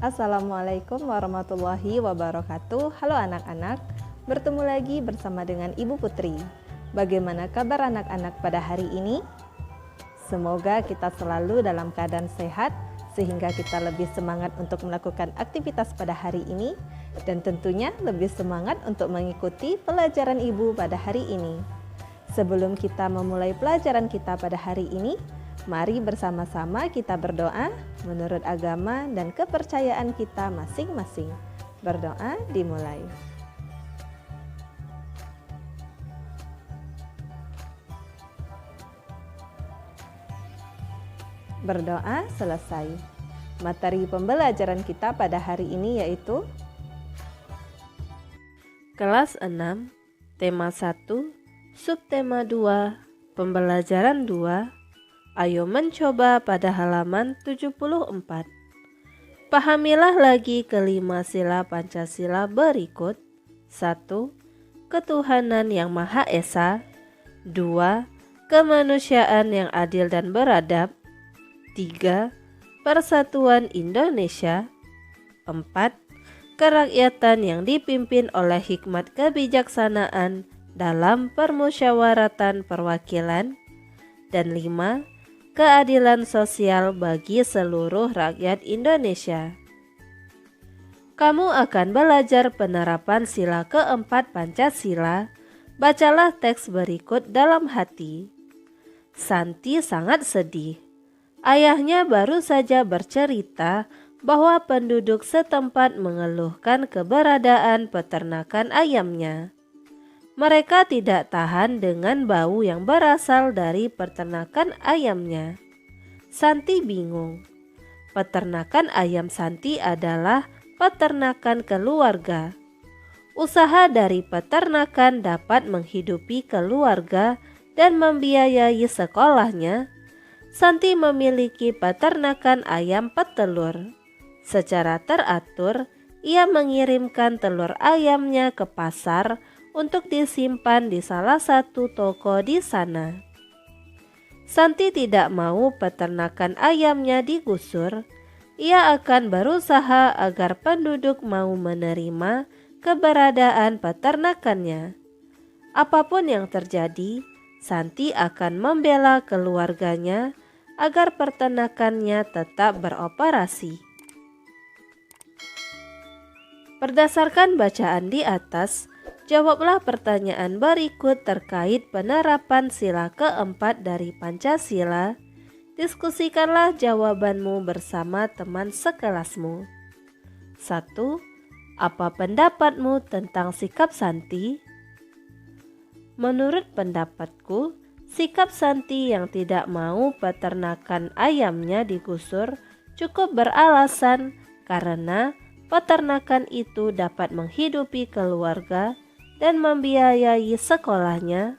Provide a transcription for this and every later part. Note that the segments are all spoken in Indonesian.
Assalamualaikum warahmatullahi wabarakatuh. Halo anak-anak, bertemu lagi bersama dengan Ibu Putri. Bagaimana kabar anak-anak pada hari ini? Semoga kita selalu dalam keadaan sehat sehingga kita lebih semangat untuk melakukan aktivitas pada hari ini dan tentunya lebih semangat untuk mengikuti pelajaran Ibu pada hari ini. Sebelum kita memulai pelajaran kita pada hari ini, mari bersama-sama kita berdoa menurut agama dan kepercayaan kita masing-masing. Berdoa dimulai. Berdoa selesai. Materi pembelajaran kita pada hari ini yaitu Kelas 6, Tema 1, Subtema 2, Pembelajaran 2. Ayo mencoba pada halaman 74. Pahamilah lagi kelima sila Pancasila berikut. 1. Ketuhanan yang Maha Esa. 2. Kemanusiaan yang adil dan beradab. 3. Persatuan Indonesia. 4. Kerakyatan yang dipimpin oleh hikmat kebijaksanaan dalam permusyawaratan perwakilan. Dan 5. Keadilan sosial bagi seluruh rakyat Indonesia. Kamu akan belajar penerapan sila keempat Pancasila. Bacalah teks berikut dalam hati. Santi sangat sedih. Ayahnya baru saja bercerita bahwa penduduk setempat mengeluhkan keberadaan peternakan ayamnya. Mereka tidak tahan dengan bau yang berasal dari peternakan ayamnya. Santi bingung. Peternakan ayam Santi adalah peternakan keluarga. Usaha dari peternakan dapat menghidupi keluarga dan membiayai sekolahnya. Santi memiliki peternakan ayam petelur. Secara teratur, ia mengirimkan telur ayamnya ke pasar untuk disimpan di salah satu toko di sana. Santi tidak mau peternakan ayamnya digusur. Ia akan berusaha agar penduduk mau menerima keberadaan peternakannya. Apapun yang terjadi, Santi akan membela keluarganya agar peternakannya tetap beroperasi. Berdasarkan bacaan di atas, jawablah pertanyaan berikut terkait penerapan sila keempat dari Pancasila. Diskusikanlah jawabanmu bersama teman sekelasmu. 1. Apa pendapatmu tentang sikap Santi? Menurut pendapatku, sikap Santi yang tidak mau peternakan ayamnya digusur cukup beralasan karena peternakan itu dapat menghidupi keluarga dan membiayai sekolahnya.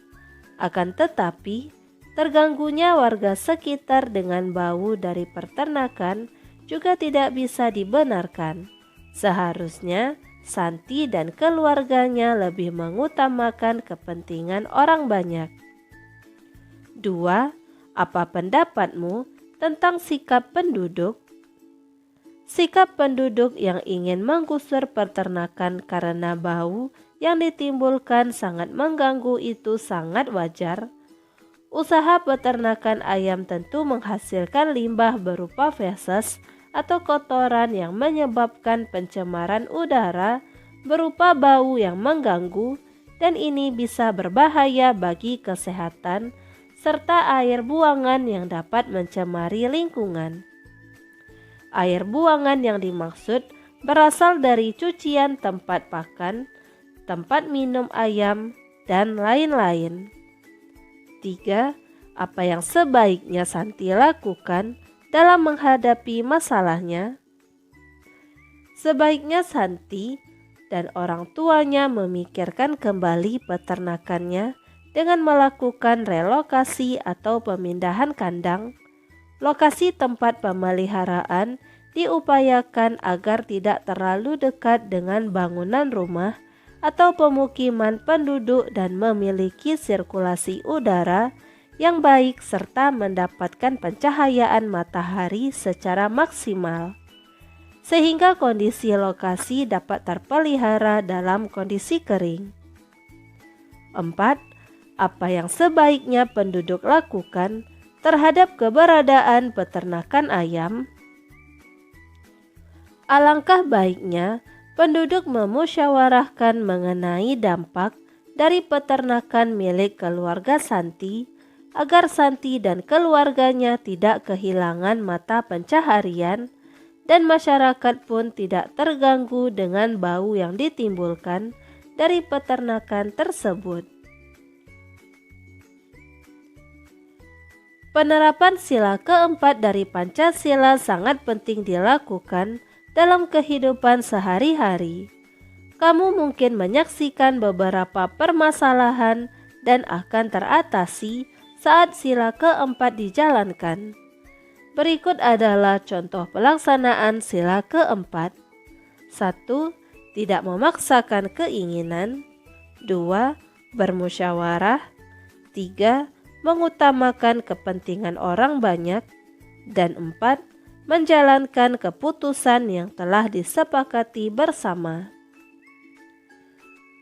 Akan tetapi, terganggunya warga sekitar dengan bau dari peternakan juga tidak bisa dibenarkan. Seharusnya Santi dan keluarganya lebih mengutamakan kepentingan orang banyak. 2. Apa pendapatmu tentang sikap penduduk? Sikap penduduk yang ingin menggusur peternakan karena bau yang ditimbulkan sangat mengganggu itu sangat wajar. Usaha peternakan ayam tentu menghasilkan limbah berupa feses atau kotoran yang menyebabkan pencemaran udara berupa bau yang mengganggu, dan ini bisa berbahaya bagi kesehatan serta air buangan yang dapat mencemari lingkungan. Air buangan yang dimaksud berasal dari cucian tempat pakan, tempat minum ayam, dan lain-lain. 3. Apa yang sebaiknya Santi lakukan dalam menghadapi masalahnya? Sebaiknya Santi dan orang tuanya memikirkan kembali peternakannya dengan melakukan relokasi atau pemindahan kandang. Lokasi tempat pemeliharaan diupayakan agar tidak terlalu dekat dengan bangunan rumah atau pemukiman penduduk dan memiliki sirkulasi udara yang baik serta mendapatkan pencahayaan matahari secara maksimal. sehingga kondisi lokasi dapat terpelihara dalam kondisi kering. 4. Apa yang sebaiknya penduduk lakukan terhadap keberadaan peternakan ayam? Alangkah baiknya penduduk memusyawarahkan mengenai dampak dari peternakan milik keluarga Santi agar Santi dan keluarganya tidak kehilangan mata pencaharian dan masyarakat pun tidak terganggu dengan bau yang ditimbulkan dari peternakan tersebut. Penerapan sila keempat dari Pancasila sangat penting dilakukan dalam kehidupan sehari-hari. Kamu mungkin menyaksikan beberapa permasalahan dan akan teratasi saat sila keempat dijalankan. Berikut adalah contoh pelaksanaan sila keempat. 1. Tidak memaksakan keinginan. 2. Bermusyawarah. 3. Mengutamakan kepentingan orang banyak. Dan 4. Menjalankan keputusan yang telah disepakati bersama.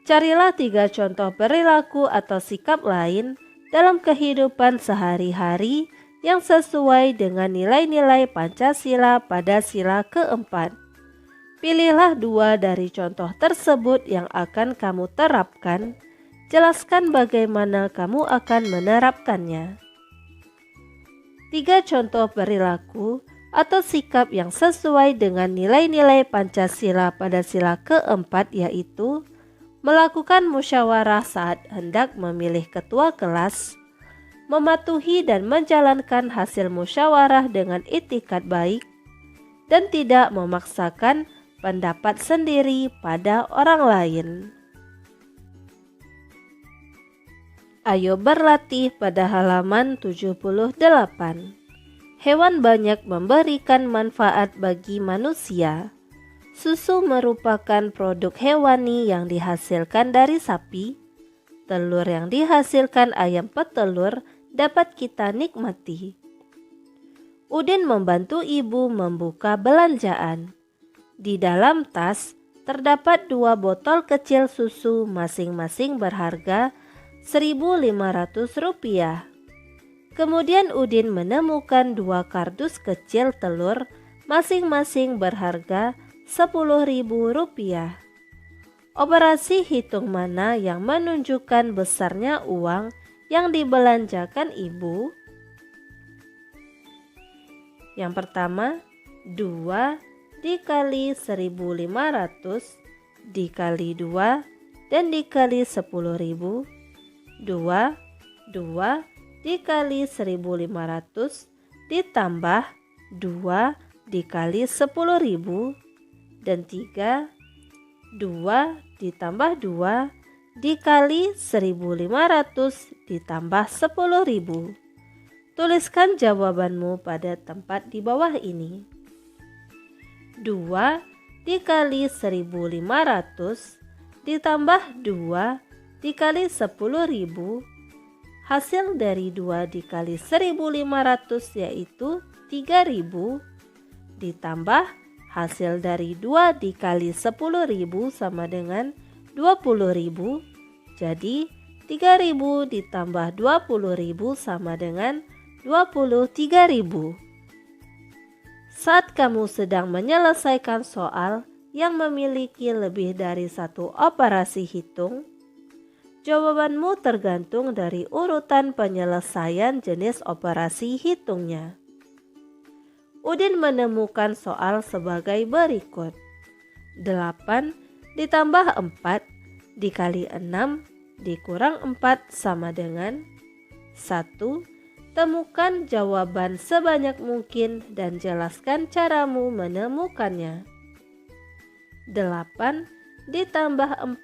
Carilah 3 contoh perilaku atau sikap lain dalam kehidupan sehari-hari yang sesuai dengan nilai-nilai Pancasila pada sila keempat. Pilihlah 2 dari contoh tersebut yang akan kamu terapkan. Jelaskan bagaimana kamu akan menerapkannya. 3 contoh perilaku atau sikap yang sesuai dengan nilai-nilai Pancasila pada sila keempat yaitu melakukan musyawarah saat hendak memilih ketua kelas, mematuhi dan menjalankan hasil musyawarah dengan itikat baik, dan tidak memaksakan pendapat sendiri pada orang lain. Ayo berlatih pada halaman 78. Hewan banyak memberikan manfaat bagi manusia. Susu merupakan produk hewani yang dihasilkan dari sapi. Telur yang dihasilkan ayam petelur dapat kita nikmati. Udin membantu ibu membuka belanjaan. Di dalam tas terdapat 2 botol kecil susu masing-masing berharga Rp1.500. Kemudian Udin menemukan 2 kardus kecil telur masing-masing berharga Rp10.000. Operasi hitung mana yang menunjukkan besarnya uang yang dibelanjakan ibu? Yang pertama, 2 dikali 1.500 dikali 2 dan dikali 10.000. 2 dikali 1.500 ditambah 2 dikali 10.000 dan 3. 2 ditambah 2 dikali 1.500 ditambah 10.000. Tuliskan jawabanmu pada tempat di bawah ini. 2 dikali 1.500 ditambah 2 dikali 10.000. Hasil dari 2 dikali 1.500 yaitu 3.000 ditambah hasil dari 2 dikali 10.000 sama dengan 20.000. Jadi 3.000 ditambah 20.000 sama dengan 23.000. Saat kamu sedang menyelesaikan soal yang memiliki lebih dari 1 operasi hitung, jawabanmu tergantung dari urutan penyelesaian jenis operasi hitungnya. Udin menemukan soal sebagai berikut. 8 ditambah 4 dikali 6 dikurang 4 sama dengan 1. Temukan jawaban sebanyak mungkin dan jelaskan caramu menemukannya. 8 ditambah 4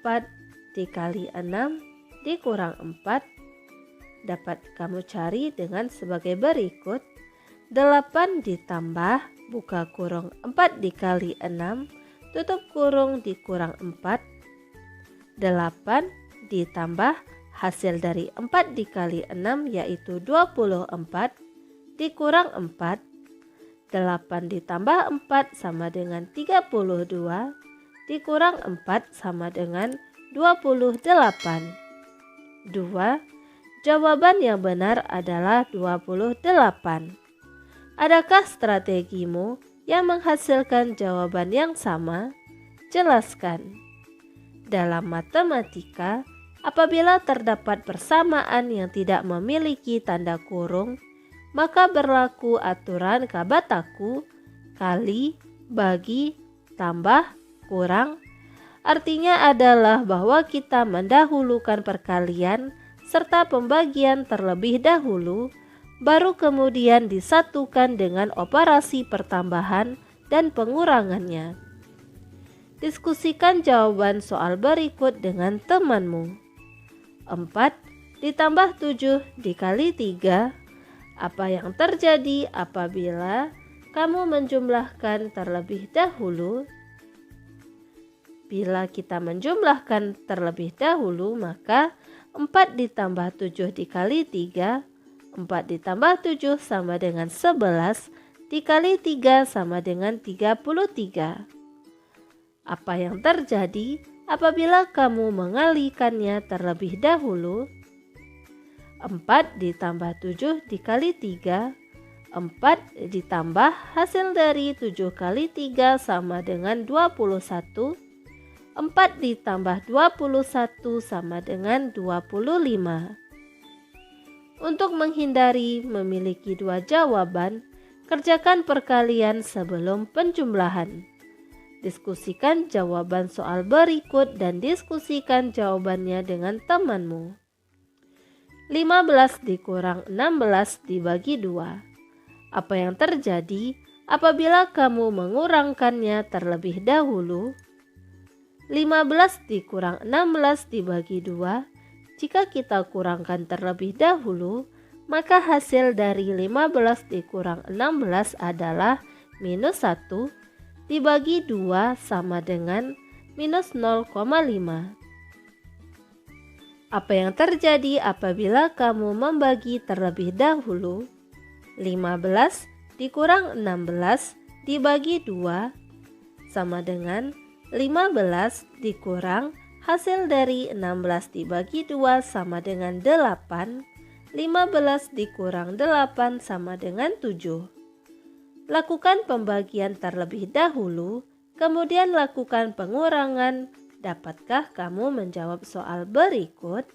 dikali 6 dikurang 4 dapat kamu cari dengan sebagai berikut. 8 ditambah buka kurung 4 dikali 6 tutup kurung dikurang 4. 8 ditambah hasil dari 4 dikali 6 yaitu 24 dikurang 4. 8 ditambah 4 sama dengan 32, dikurang 4 sama dengan 28. 2. Jawaban yang benar adalah 28. Adakah strategimu yang menghasilkan jawaban yang sama? Jelaskan. Dalam matematika, apabila terdapat persamaan yang tidak memiliki tanda kurung, maka berlaku aturan kabataku, kali, bagi, tambah, kurang. Artinya adalah bahwa kita mendahulukan perkalian serta pembagian terlebih dahulu, baru kemudian disatukan dengan operasi pertambahan dan pengurangannya. Diskusikan jawaban soal berikut dengan temanmu. 4 ditambah 7 dikali 3. Apa yang terjadi apabila kamu menjumlahkan terlebih dahulu? Bila kita menjumlahkan terlebih dahulu, maka 4 ditambah 7 dikali 3, 4 ditambah 7 sama dengan 11, dikali 3 sama dengan 33. Apa yang terjadi apabila kamu mengalihkannya terlebih dahulu? 4 ditambah 7 dikali 3, 4 ditambah hasil dari 7 kali 3 sama dengan 21, 4 ditambah 21 sama dengan 25. Untuk menghindari memiliki dua jawaban, kerjakan perkalian sebelum penjumlahan. Diskusikan jawaban soal berikut dan diskusikan jawabannya dengan temanmu. 15 dikurang 16 dibagi 2. Apa yang terjadi apabila kamu mengurangkannya terlebih dahulu? 15 dikurang 16 dibagi 2. Jika kita kurangkan terlebih dahulu, maka hasil dari 15 dikurang 16 adalah minus 1 dibagi 2 sama dengan minus 0,5. Apa yang terjadi apabila kamu membagi terlebih dahulu? 15 dikurang 16 dibagi 2 sama dengan 15 dikurang hasil dari 16 dibagi 2 sama dengan 8. 15 dikurang 8 sama dengan 7. Lakukan pembagian terlebih dahulu, kemudian lakukan pengurangan. Dapatkah kamu menjawab soal berikut?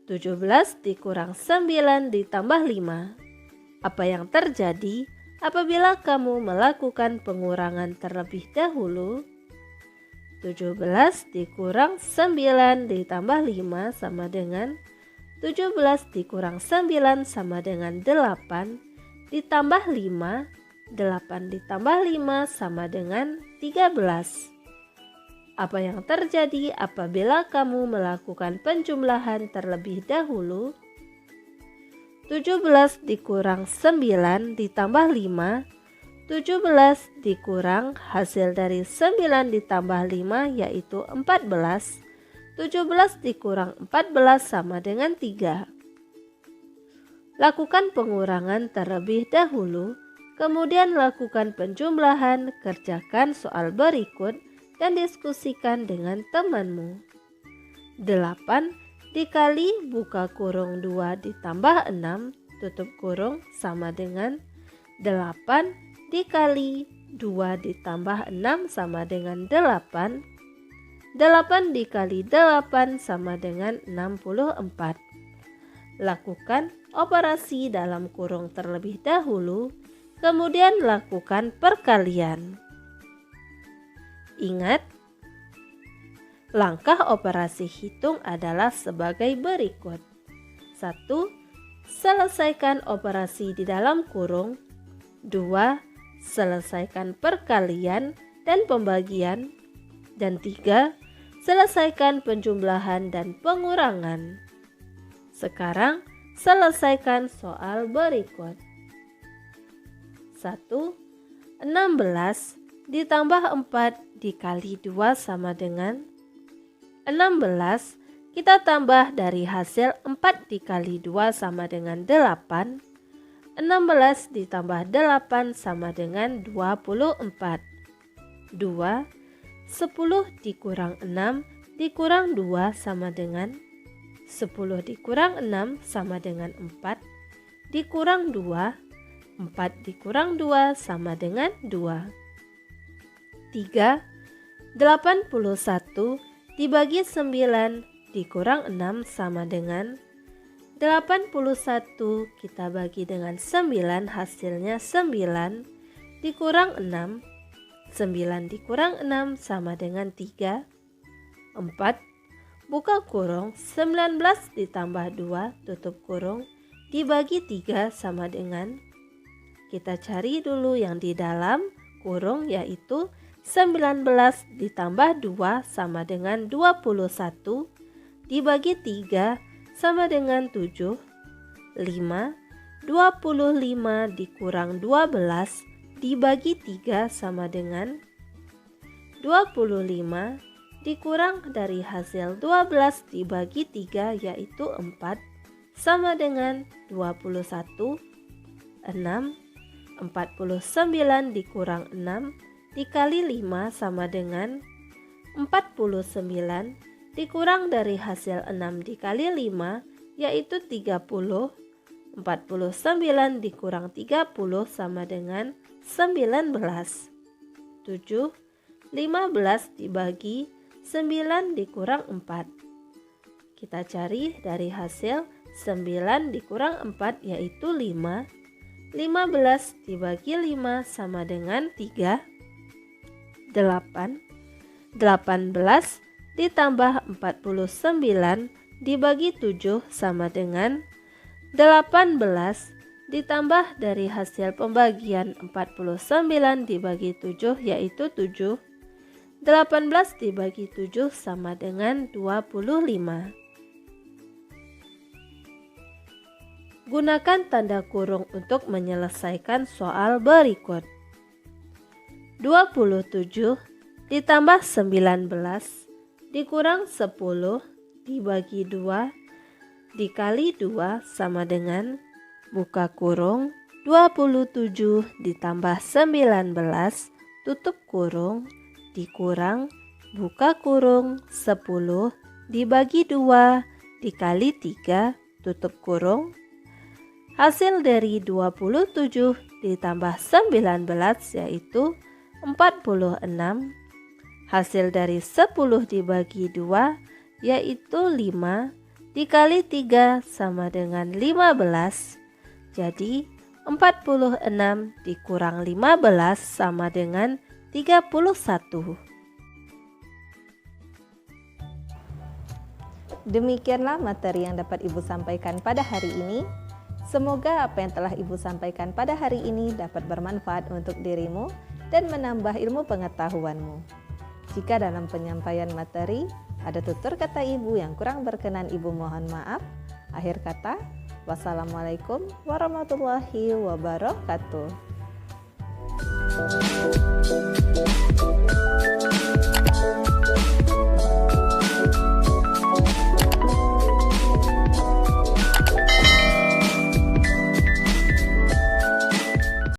17 dikurang 9 ditambah 5. Apa yang terjadi apabila kamu melakukan pengurangan terlebih dahulu? 17 dikurang 9 ditambah 5 sama dengan 17 dikurang 9 sama dengan 8 ditambah 5. 8 ditambah 5 sama dengan 13. Apa yang terjadi apabila kamu melakukan penjumlahan terlebih dahulu? 17 dikurang 9 ditambah 5. 17 dikurang hasil dari 9 ditambah 5 yaitu 14. 17 dikurang 14 sama dengan 3. Lakukan pengurangan terlebih dahulu, kemudian lakukan penjumlahan, kerjakan soal berikut, dan diskusikan dengan temanmu. 8 dikali buka kurung 2 ditambah 6 tutup kurung sama dengan 8 dikali 2 ditambah 6 sama dengan 8. 8 dikali 8 sama dengan 64. Lakukan operasi dalam kurung terlebih dahulu, kemudian lakukan perkalian. Ingat, langkah operasi hitung adalah sebagai berikut. 1. Selesaikan operasi di dalam kurung. 2. Selesaikan perkalian dan pembagian. Dan 3. Selesaikan penjumlahan dan pengurangan. Sekarang, selesaikan soal berikut. 1. 16 ditambah 4 dikali 2 sama dengan 16. Kita tambah dari hasil 4 dikali 2 sama dengan 8. 16 ditambah 8 sama dengan 24. 2. 10 dikurang 6 dikurang 2 sama dengan 10 dikurang 6 sama dengan 4 dikurang 2. 4 dikurang 2 sama dengan 2. 3. 81 dibagi 9 dikurang 6 sama dengan 81 kita bagi dengan 9 hasilnya 9 dikurang 6. 9 dikurang 6 sama dengan 3. 4. Buka kurung 19 ditambah 2 tutup kurung dibagi 3 sama dengan, kita cari dulu yang di dalam kurung yaitu 19 ditambah 2 sama dengan 21 dibagi 3 sama dengan 7. 5. 25 dikurang 12 dibagi 3 sama dengan 25 dikurang dari hasil 12 dibagi 3 yaitu 4 sama dengan 21. 6. 49 dikurang 6 dikali 5 sama dengan 49 dikurang dari hasil 6 dikali 5 yaitu 30. 49 dikurang 30 sama dengan 19. 7. 15 dibagi 9 dikurang 4. Kita cari dari hasil 9 dikurang 4 yaitu 5. 15 dibagi 5 sama dengan 3. 8. 18 ditambah 49 dibagi 7 sama dengan 18 ditambah dari hasil pembagian 49 dibagi 7 yaitu 7. 18 dibagi 7 sama dengan 25. Gunakan tanda kurung untuk menyelesaikan soal berikut. 27 ditambah 19 dikurang 10 dibagi 2 dikali 2 sama dengan, buka kurung, 27 ditambah 19 tutup kurung dikurang, buka kurung, 10 dibagi 2 dikali 3 tutup kurung. Hasil dari 27 ditambah 19 yaitu 46. Hasil dari 10 dibagi 2 yaitu 5 dikali 3 sama dengan 15. Jadi 46 dikurang 15 sama dengan 31. Demikianlah materi yang dapat Ibu sampaikan pada hari ini. Semoga apa yang telah Ibu sampaikan pada hari ini dapat bermanfaat untuk dirimu dan menambah ilmu pengetahuanmu. Jika dalam penyampaian materi ada tutur kata Ibu yang kurang berkenan, Ibu mohon maaf. Akhir kata, wassalamualaikum warahmatullahi wabarakatuh.